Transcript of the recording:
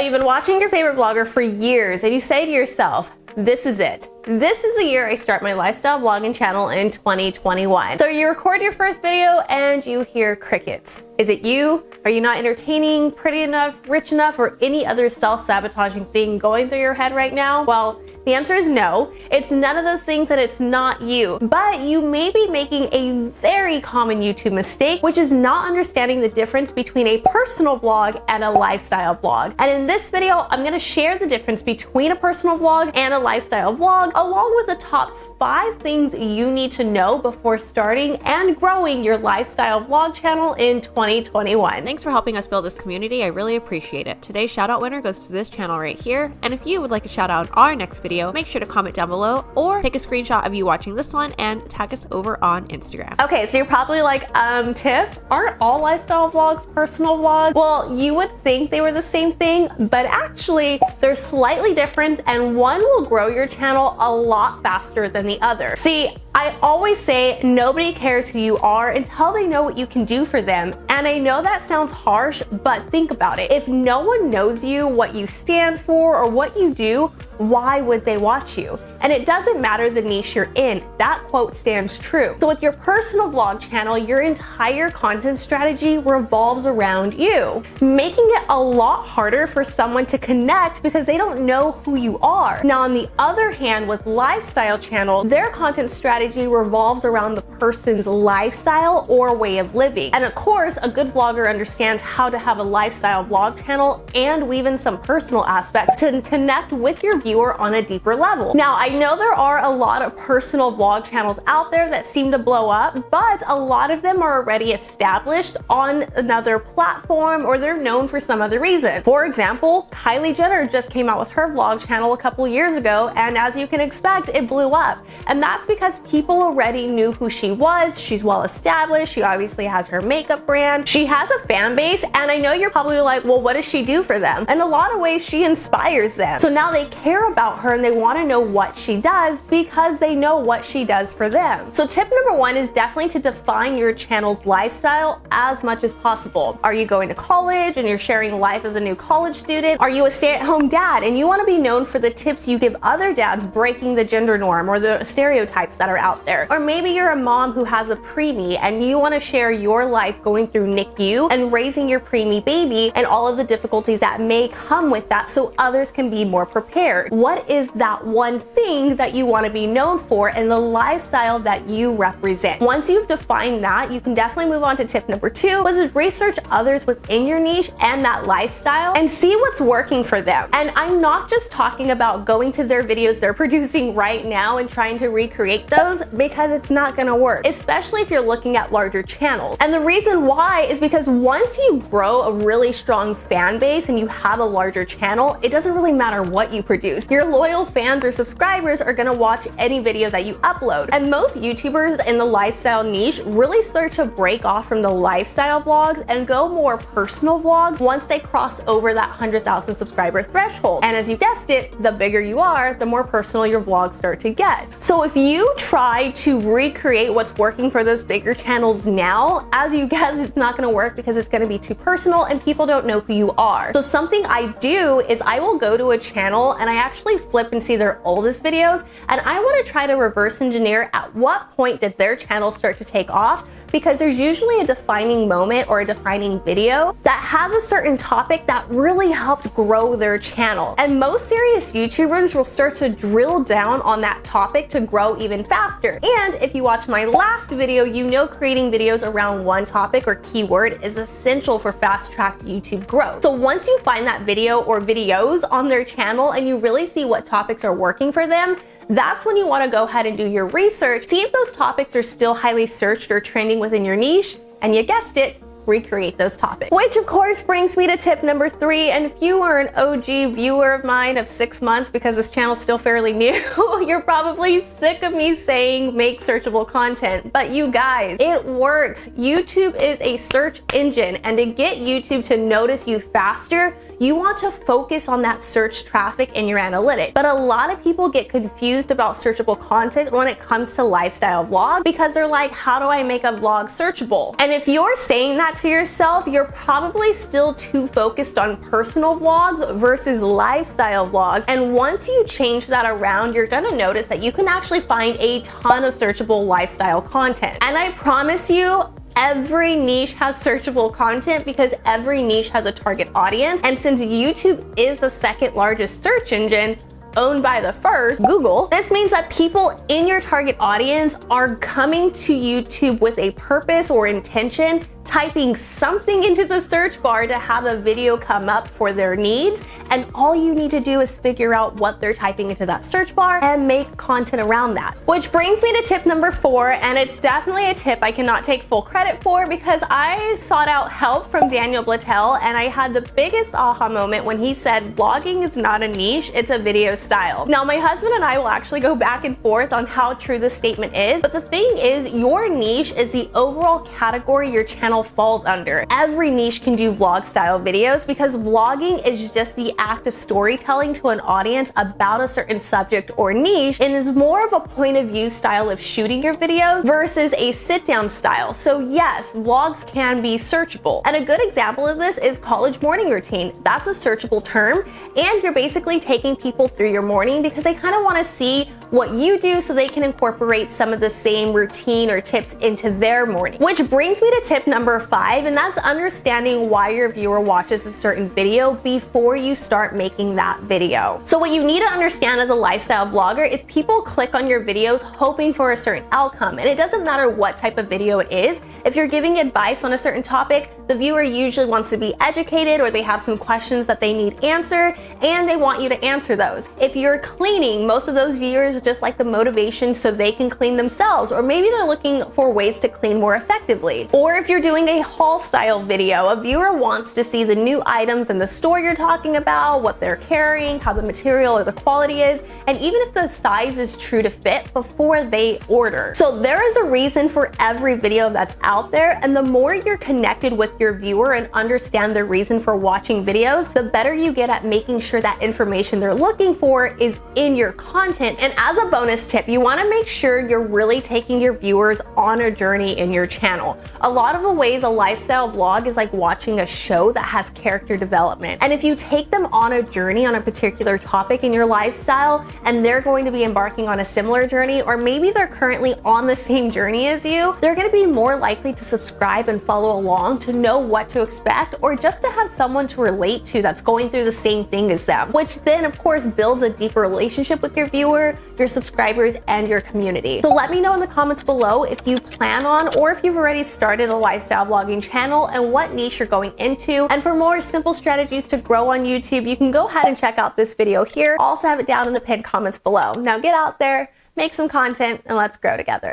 you've been watching your favorite vlogger for years and you say to yourself, this is it. This is the year I start my lifestyle vlogging channel in 2021. So you record your first video and you hear crickets. Is it you? Are you not entertaining, pretty enough, rich enough, or any other self-sabotaging thing going through your head right now? Well, the answer is no. It's none of those things and it's not you. But you may be making a very common YouTube mistake, which is not understanding the difference between a personal vlog and a lifestyle vlog. And in this video, I'm gonna share the difference between a personal vlog and a lifestyle vlog, along with the top 5 things you need to know before starting and growing your lifestyle vlog channel in 2021. Thanks for helping us build this community. I really appreciate it. Today's shout out winner goes to this channel right here. And if you would like a shout out in our next video, make sure to comment down below or take a screenshot of you watching this one and tag us over on Instagram. Okay, so you're probably like, Tiff, aren't all lifestyle vlogs personal vlogs? Well, you would think they were the same thing, but actually they're slightly different and one will grow your channel a lot faster than the other. See, I always say nobody cares who you are until they know what you can do for them. And I know that sounds harsh, but think about it. If no one knows you, what you stand for, or what you do, why would they watch you? And it doesn't matter the niche you're in. That quote stands true. So with your personal vlog channel, your entire content strategy revolves around you, making it a lot harder for someone to connect because they don't know who you are. Now, on the other hand, with lifestyle channels, their content strategy revolves around the person's lifestyle or way of living. And of course, a good vlogger understands how to have a lifestyle vlog channel and weave in some personal aspects to connect with your viewer on a deeper level. Now, I know there are a lot of personal vlog channels out there that seem to blow up, but a lot of them are already established on another platform or they're known for some other reason. For example, Kylie Jenner just came out with her vlog channel a couple years ago, and as you can expect, it blew up. And that's because people already knew who she was. She's well established. She obviously has her makeup brand. She has a fan base, and I know you're probably like, well, what does she do for them? In a lot of ways, she inspires them. So now they care about her and they want to know what she does because they know what she does for them. So tip number 1 is definitely to define your channel's lifestyle as much as possible. Are you going to college and you're sharing life as a new college student? Are you a stay-at-home dad and you want to be known for the tips you give other dads breaking the gender norm or the stereotypes that are out there? Or maybe you're a mom who has a preemie and you want to share your life going through NICU and raising your preemie baby and all of the difficulties that may come with that so others can be more prepared. What is that one thing that you want to be known for and the lifestyle that you represent? Once you've defined that, you can definitely move on to tip number 2, which is research others within your niche and that lifestyle and see what's working for them. And I'm not just talking about going to their videos they're producing right now and trying to recreate those, because it's not going to work, especially if you're looking at larger channels. And the reason why is because once you grow a really strong fan base and you have a larger channel, it doesn't really matter what you produce. Your loyal fans or subscribers are going to watch any video that you upload. And most YouTubers in the lifestyle niche really start to break off from the lifestyle vlogs and go more personal vlogs once they cross over that 100,000 subscriber threshold. And as you guessed it, the bigger you are, the more personal your vlogs start to get. So if you try to recreate what's working for those bigger channels now, as you guess, it's not going to work because it's going to be too personal and people don't know who you are. So something I do is I will go to a channel and I actually flip and see their oldest videos, and I want to try to reverse engineer at what point did their channel start to take off, because there's usually a defining moment or a defining video that has a certain topic that really helped grow their channel. And most serious YouTubers will start to drill down on that topic to grow even faster. And if you watch my last video, you know creating videos around one topic or keyword is essential for fast-tracked YouTube growth. So once you find that video or videos on their channel and you really see what topics are working for them, that's when you want to go ahead and do your research, see if those topics are still highly searched or trending within your niche, and you guessed it, recreate those topics. Which of course brings me to tip number 3, and if you are an OG viewer of mine of 6 months, because this channel is still fairly new, you're probably sick of me saying make searchable content, but you guys, it works. YouTube is a search engine, and to get YouTube to notice you faster, You want to focus on that search traffic in your analytics. But a lot of people get confused about searchable content when it comes to lifestyle vlog because they're like, how do I make a vlog searchable? And if you're saying that to yourself, you're probably still too focused on personal vlogs versus lifestyle vlogs. And once you change that around, you're gonna notice that you can actually find a ton of searchable lifestyle content. And I promise you, every niche has searchable content because every niche has a target audience. And since YouTube is the second largest search engine, owned by the first, Google, this means that people in your target audience are coming to YouTube with a purpose or intention, typing something into the search bar to have a video come up for their needs. And all you need to do is figure out what they're typing into that search bar and make content around that. Which brings me to tip number 4, and it's definitely a tip I cannot take full credit for because I sought out help from Daniel Blattel, and I had the biggest aha moment when he said, vlogging is not a niche, it's a video style. Now, my husband and I will actually go back and forth on how true this statement is, but the thing is, your niche is the overall category your channel falls under. Every niche can do vlog style videos because vlogging is just the act of storytelling to an audience about a certain subject or niche, and is more of a point of view style of shooting your videos versus a sit down style. So yes, vlogs can be searchable. And a good example of this is college morning routine. That's a searchable term, and you're basically taking people through your morning because they kind of want to see what you do so they can incorporate some of the same routine or tips into their morning. Which brings me to tip number 5, and that's understanding why your viewer watches a certain video before you start making that video. So what you need to understand as a lifestyle vlogger is people click on your videos hoping for a certain outcome, and it doesn't matter what type of video it is. If you're giving advice on a certain topic, the viewer usually wants to be educated, or they have some questions that they need answered and they want you to answer those. If you're cleaning, most of those viewers just like the motivation so they can clean themselves, or maybe they're looking for ways to clean more effectively. Or if you're doing a haul style video, a viewer wants to see the new items in the store you're talking about, what they're carrying, how the material or the quality is, and even if the size is true to fit before they order. So there is a reason for every video that's out there, and the more you're connected with your viewer and understand the reason for watching videos, the better you get at making sure that information they're looking for is in your content. And as a bonus tip, you want to make sure you're really taking your viewers on a journey in your channel. A lot of the ways a lifestyle vlog is like watching a show that has character development. And if you take them on a journey on a particular topic in your lifestyle, and they're going to be embarking on a similar journey, or maybe they're currently on the same journey as you, they're going to be more likely to subscribe and follow along to know what to expect, or just to have someone to relate to that's going through the same thing as them, which then of course builds a deeper relationship with your viewer, your subscribers, and your community. So let me know in the comments below if you plan on, or if you've already started a lifestyle vlogging channel, and what niche you're going into. And for more simple strategies to grow on YouTube, you can go ahead and check out this video here. I'll also have it down in the pinned comments below. Now get out there, make some content, and let's grow together.